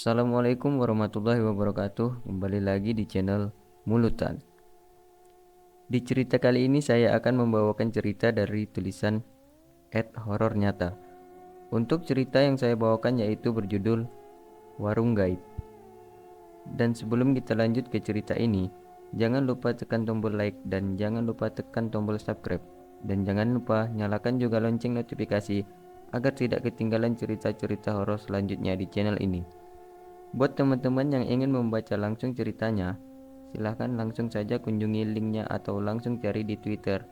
Assalamualaikum warahmatullahi wabarakatuh. Kembali lagi di channel Mulutan. Di cerita kali ini saya akan membawakan cerita dari tulisan @horor nyata. Untuk cerita yang saya bawakan yaitu berjudul Warung Gaib. Dan sebelum kita lanjut ke cerita ini, jangan lupa tekan tombol like dan jangan lupa tekan tombol subscribe. Dan jangan lupa nyalakan juga lonceng notifikasi agar tidak ketinggalan cerita-cerita horor selanjutnya di channel ini. Buat teman-teman yang ingin membaca langsung ceritanya, silahkan langsung saja kunjungi linknya atau langsung cari di Twitter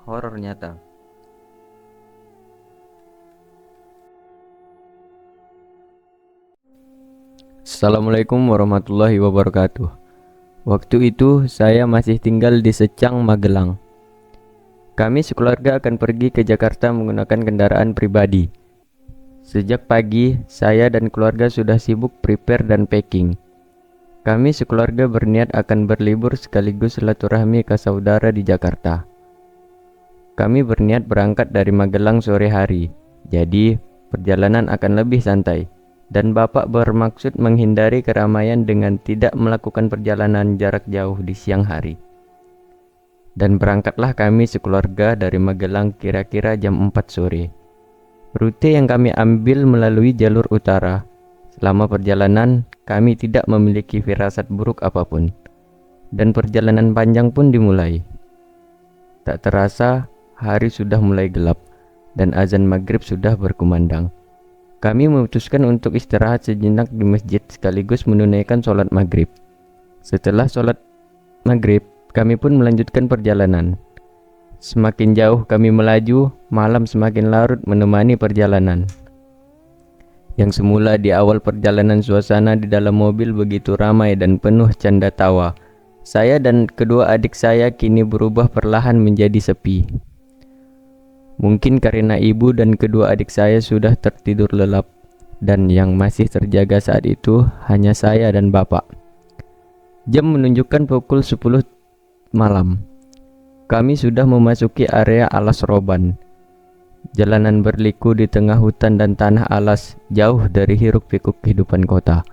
@horornyata. Assalamualaikum warahmatullahi wabarakatuh. Waktu itu saya masih tinggal di Secang, Magelang. Kami sekeluarga akan pergi ke Jakarta menggunakan kendaraan pribadi. Sejak pagi, saya dan keluarga sudah sibuk prepare dan packing. Kami sekeluarga berniat akan berlibur sekaligus silaturahmi ke saudara di Jakarta. Kami berniat berangkat dari Magelang sore hari, jadi perjalanan akan lebih santai. Dan Bapak bermaksud menghindari keramaian dengan tidak melakukan perjalanan jarak jauh di siang hari. Dan berangkatlah kami sekeluarga dari Magelang kira-kira jam 4 sore. Rute yang kami ambil melalui jalur utara. Selama perjalanan, kami tidak memiliki firasat buruk apapun. Dan perjalanan panjang pun dimulai. Tak terasa, hari sudah mulai gelap dan azan maghrib sudah berkumandang. Kami memutuskan untuk istirahat sejenak di masjid sekaligus menunaikan sholat maghrib. Setelah sholat maghrib, kami pun melanjutkan perjalanan. Semakin jauh kami melaju, malam semakin larut menemani perjalanan. Yang semula di awal perjalanan suasana di dalam mobil begitu ramai dan penuh canda tawa. Saya dan kedua adik saya kini berubah perlahan menjadi sepi. Mungkin karena ibu dan kedua adik saya sudah tertidur lelap, dan yang masih terjaga saat itu hanya saya dan bapak. Jam menunjukkan pukul 10 malam. Kami sudah memasuki area alas roban. Jalanan berliku di tengah hutan dan tanah alas, jauh dari hiruk-pikuk kehidupan kota.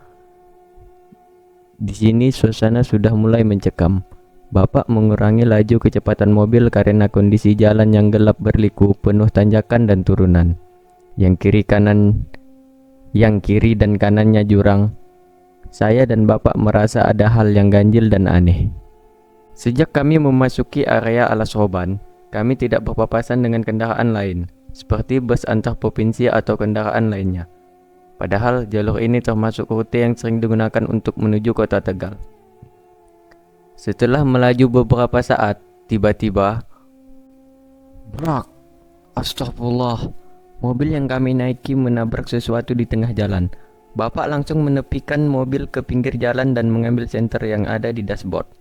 Di sini suasana sudah mulai mencekam. Bapak mengurangi laju kecepatan mobil karena kondisi jalan yang gelap berliku, penuh tanjakan dan turunan. Yang kiri dan kanannya jurang. Saya dan Bapak merasa ada hal yang ganjil dan aneh. Sejak kami memasuki area alas roban, kami tidak berpapasan dengan kendaraan lain, seperti bus antar provinsi atau kendaraan lainnya. Padahal jalur ini termasuk rute yang sering digunakan untuk menuju kota Tegal. Setelah melaju beberapa saat, tiba-tiba brak! Astagfirullah! Mobil yang kami naiki menabrak sesuatu di tengah jalan. Bapak langsung menepikan mobil ke pinggir jalan dan mengambil senter yang ada di dashboard.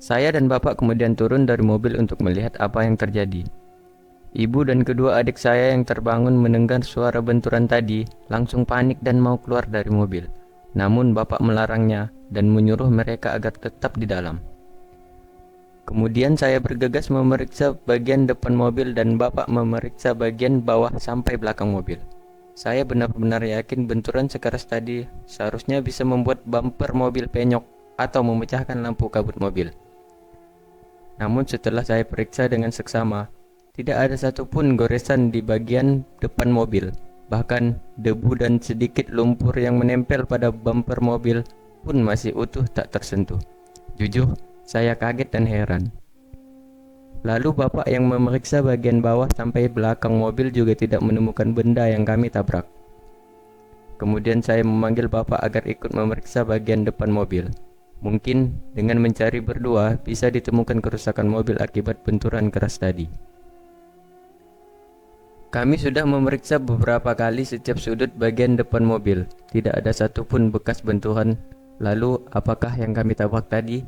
Saya dan Bapak kemudian turun dari mobil untuk melihat apa yang terjadi. Ibu dan kedua adik saya yang terbangun mendengar suara benturan tadi langsung panik dan mau keluar dari mobil. Namun Bapak melarangnya dan menyuruh mereka agar tetap di dalam. Kemudian saya bergegas memeriksa bagian depan mobil dan Bapak memeriksa bagian bawah sampai belakang mobil. Saya benar-benar yakin benturan sekeras tadi seharusnya bisa membuat bumper mobil penyok atau memecahkan lampu kabut mobil. Namun setelah saya periksa dengan seksama, tidak ada satupun goresan di bagian depan mobil. Bahkan debu dan sedikit lumpur yang menempel pada bumper mobil pun masih utuh tak tersentuh. Jujur, saya kaget dan heran. Lalu Bapak yang memeriksa bagian bawah sampai belakang mobil juga tidak menemukan benda yang kami tabrak. Kemudian saya memanggil Bapak agar ikut memeriksa bagian depan mobil. Mungkin dengan mencari berdua bisa ditemukan kerusakan mobil akibat benturan keras tadi. Kami sudah memeriksa beberapa kali setiap sudut bagian depan mobil. Tidak ada satupun bekas benturan. Lalu apakah yang kami tabrak tadi?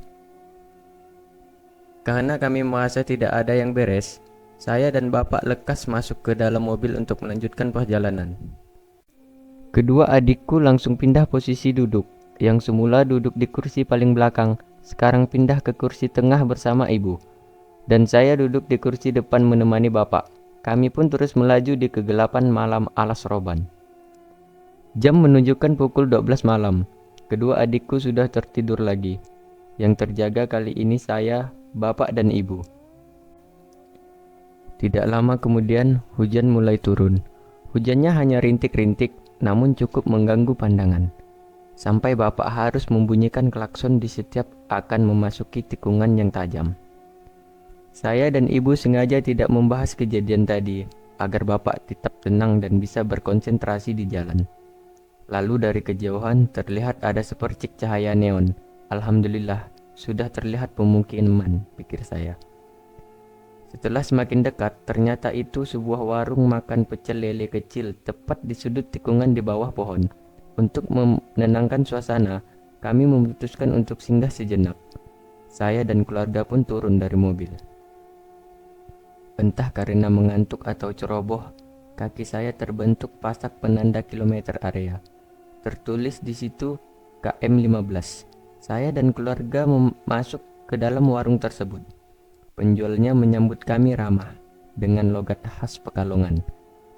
Karena kami merasa tidak ada yang beres, saya dan Bapak lekas masuk ke dalam mobil untuk melanjutkan perjalanan. Kedua adikku langsung pindah posisi duduk. Yang semula duduk di kursi paling belakang, sekarang pindah ke kursi tengah bersama ibu. Dan saya duduk di kursi depan menemani Bapak. Kami pun terus melaju di kegelapan malam alas roban. Jam menunjukkan pukul 12 malam. Kedua adikku sudah tertidur lagi. Yang terjaga kali ini saya, bapak dan ibu. Tidak lama kemudian hujan mulai turun. Hujannya hanya rintik-rintik, namun cukup mengganggu pandangan. Sampai bapak harus membunyikan klakson di setiap akan memasuki tikungan yang tajam. Saya dan ibu sengaja tidak membahas kejadian tadi, agar bapak tetap tenang dan bisa berkonsentrasi di jalan. Lalu dari kejauhan terlihat ada sepercik cahaya neon. Alhamdulillah, sudah terlihat pemukiman, pikir saya. Setelah semakin dekat, ternyata itu sebuah warung makan pecel lele kecil tepat di sudut tikungan di bawah pohon. Untuk menenangkan suasana, kami memutuskan untuk singgah sejenak. Saya dan keluarga pun turun dari mobil. Entah karena mengantuk atau ceroboh, kaki saya terbentuk pasak penanda kilometer area. Tertulis di situ KM 15. Saya dan keluarga masuk ke dalam warung tersebut. Penjualnya menyambut kami ramah dengan logat khas Pekalongan.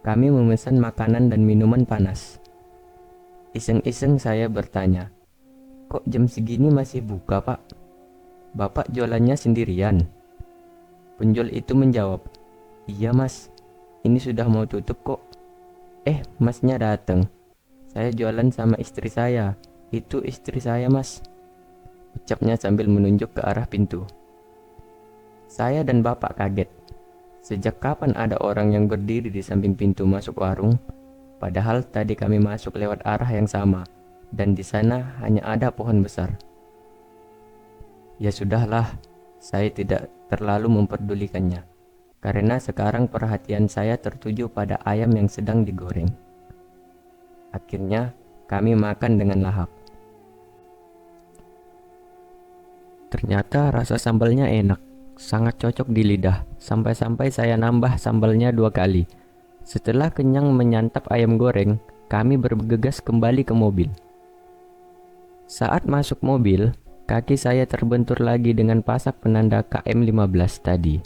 Kami memesan makanan dan minuman panas. Iseng-iseng saya bertanya, "Kok jam segini masih buka, Pak? Bapak jualannya sendirian?" Penjual itu menjawab, "Iya, Mas. Ini sudah mau tutup kok." Masnya datang. "Saya jualan sama istri saya." "Itu istri saya, Mas," ucapnya sambil menunjuk ke arah pintu. Saya dan bapak kaget. Sejak kapan ada orang yang berdiri di samping pintu masuk warung? Padahal tadi kami masuk lewat arah yang sama, dan di sana hanya ada pohon besar. Ya sudahlah, saya tidak terlalu memperdulikannya, karena sekarang perhatian saya tertuju pada ayam yang sedang digoreng. Akhirnya kami makan dengan lahap. Ternyata rasa sambalnya enak, sangat cocok di lidah, sampai-sampai saya nambah sambalnya 2 kali. Setelah kenyang menyantap ayam goreng, kami bergegas kembali ke mobil. Saat masuk mobil, kaki saya terbentur lagi dengan pasak penanda KM 15 tadi.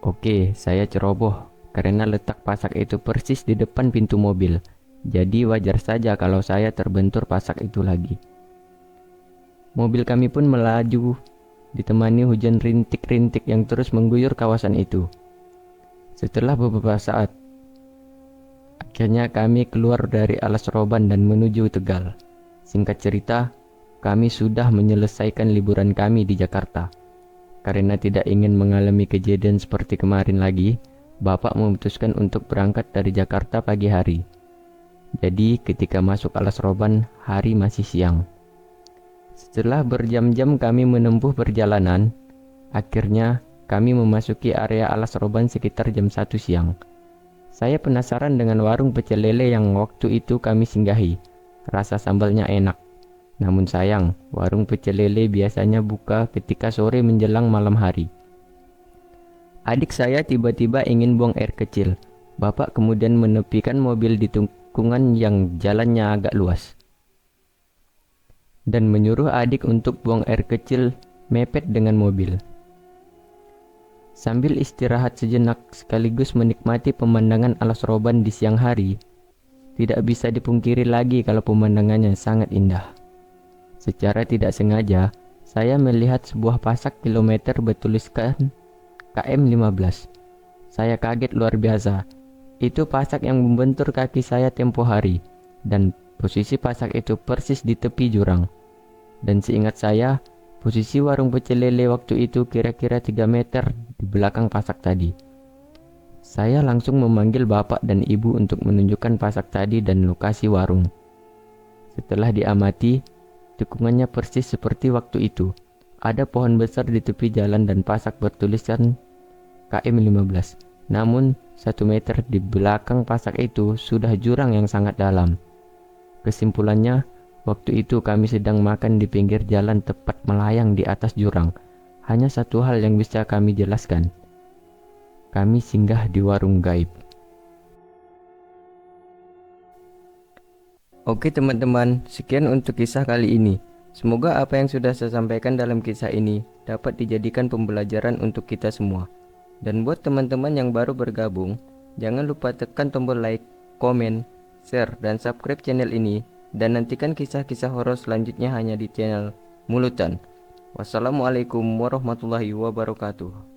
Oke, saya ceroboh, karena letak pasak itu persis di depan pintu mobil. Jadi wajar saja kalau saya terbentur pasak itu lagi. Mobil kami pun melaju, ditemani hujan rintik-rintik yang terus mengguyur kawasan itu. Setelah beberapa saat, akhirnya kami keluar dari Alas Roban dan menuju Tegal. Singkat cerita, kami sudah menyelesaikan liburan kami di Jakarta. Karena tidak ingin mengalami kejadian seperti kemarin lagi, Bapak memutuskan untuk berangkat dari Jakarta pagi hari. Jadi ketika masuk Alas Roban, hari masih siang. Setelah berjam-jam kami menempuh perjalanan, akhirnya kami memasuki area Alas Roban sekitar jam 1 siang. Saya penasaran dengan warung pecel lele yang waktu itu kami singgahi. Rasa sambalnya enak. Namun sayang, warung pecel lele biasanya buka ketika sore menjelang malam hari. Adik saya tiba-tiba ingin buang air kecil. Bapak kemudian menepikan mobil di tikungan yang jalannya agak luas dan menyuruh adik untuk buang air kecil mepet dengan mobil. Sambil istirahat sejenak sekaligus menikmati pemandangan Alas Roban di siang hari, tidak bisa dipungkiri lagi kalau pemandangannya sangat indah. Secara tidak sengaja, saya melihat sebuah pasak kilometer bertuliskan KM 15. Saya kaget luar biasa. Itu pasak yang membentur kaki saya tempo hari, dan posisi pasak itu persis di tepi jurang. Dan seingat saya, posisi warung pecel lele waktu itu kira-kira 3 meter di belakang pasak tadi. Saya langsung memanggil bapak dan ibu untuk menunjukkan pasak tadi dan lokasi warung. Setelah diamati, tikungannya persis seperti waktu itu. Ada pohon besar di tepi jalan dan pasak bertuliskan KM 15. Namun 1 meter di belakang pasak itu sudah jurang yang sangat dalam. Kesimpulannya, waktu itu kami sedang makan di pinggir jalan tepat melayang di atas jurang. Hanya satu hal yang bisa kami jelaskan. Kami singgah di warung gaib. Oke teman-teman, sekian untuk kisah kali ini. Semoga apa yang sudah saya sampaikan dalam kisah ini dapat dijadikan pembelajaran untuk kita semua. Dan buat teman-teman yang baru bergabung, jangan lupa tekan tombol like, komen, share, dan subscribe channel ini. Dan nantikan kisah-kisah horor selanjutnya hanya di channel Mulutan. Wassalamualaikum warahmatullahi wabarakatuh.